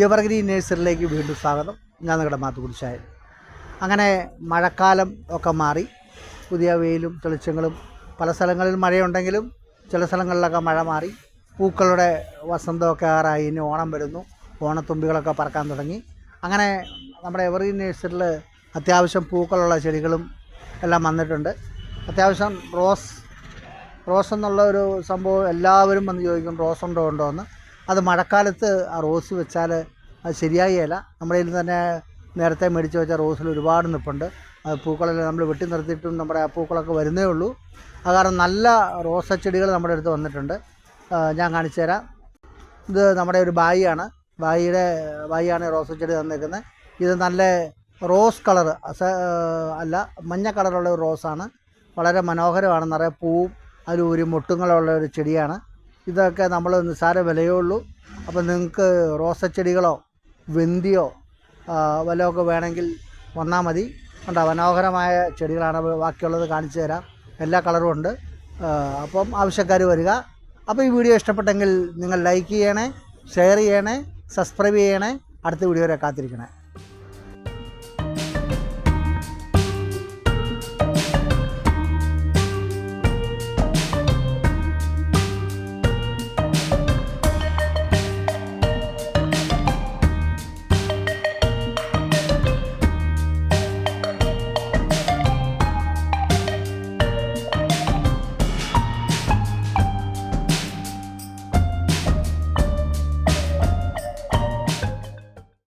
Evergreen നഴ്സറിയിലേക്ക് വീണ്ടും സ്വാഗതം. ഞാൻ നിങ്ങളുടെ മാത്തുകുടിച്ചായ. അങ്ങനെ മഴക്കാലം ഒക്കെ മാറി, പുതിയ വെയിലും തെളിച്ചങ്ങളും, പല സ്ഥലങ്ങളിൽ മഴയുണ്ടെങ്കിലും ചില സ്ഥലങ്ങളിലൊക്കെ മഴ മാറി, പൂക്കളുടെ വസന്തമൊക്കെ ആറായി. ഇനി ഓണം വരുന്നു, ഓണത്തുമ്പികളൊക്കെ പറക്കാൻ തുടങ്ങി. അങ്ങനെ നമ്മുടെ എവർഗ്രീൻ നഴ്സറിയിൽ അത്യാവശ്യം പൂക്കളുള്ള ചെടികളും എല്ലാം വന്നിട്ടുണ്ട്. അത്യാവശ്യം റോസ് എന്നുള്ള ഒരു സംഭവം എല്ലാവരും വന്ന് ചോദിക്കും, റോസ് ഉണ്ടോ എന്ന്. അത് മഴക്കാലത്ത് ആ റോസ് വെച്ചാൽ അത് ശരിയാകുകയില്ല. നമ്മുടെ കയ്യിൽ തന്നെ നേരത്തെ മേടിച്ച് വെച്ച റോസിൽ ഒരുപാട് നിൽപ്പുണ്ട്. അത് പൂക്കളെല്ലാം നമ്മൾ വെട്ടി നിർത്തിയിട്ടും നമ്മുടെ ആ പൂക്കളൊക്കെ വരുന്നേ ഉള്ളൂ. അത് കാരണം നല്ല റോസച്ചെടികൾ നമ്മുടെ അടുത്ത് വന്നിട്ടുണ്ട്. ഞാൻ കാണിച്ചു തരാം. ഇത് നമ്മുടെ ഒരു ബായിയാണ് റോസച്ചെടി തന്നിരിക്കുന്നത്. ഇത് നല്ല റോസ് കളർ അല്ല, മഞ്ഞ കളറുള്ള ഒരു റോസാണ്. വളരെ മനോഹരമാണ്. നിറയെ പൂവും അതിൽ ഒരു മുട്ടുങ്ങളുള്ള ഒരു ചെടിയാണ്. ഇതൊക്കെ നമ്മൾ നിസ്സാര വിലയേ ഉള്ളൂ. അപ്പോൾ നിങ്ങൾക്ക് റോസച്ചെടികളോ വെന്തിയോ വല്ലതൊക്കെ വേണമെങ്കിൽ വന്നാൽ മതി. കണ്ടോ, മനോഹരമായ ചെടികളാണ്. ബാക്കിയുള്ളത് കാണിച്ചു തരാം. എല്ലാ കളറും ഉണ്ട്. അപ്പം ആവശ്യക്കാർ വരിക. അപ്പോൾ ഈ വീഡിയോ ഇഷ്ടപ്പെട്ടെങ്കിൽ നിങ്ങൾ ലൈക്ക് ചെയ്യണേ, ഷെയർ ചെയ്യണേ, സബ്സ്ക്രൈബ് ചെയ്യണേ. അടുത്ത വീഡിയോ വരെ കാത്തിരിക്കണേ.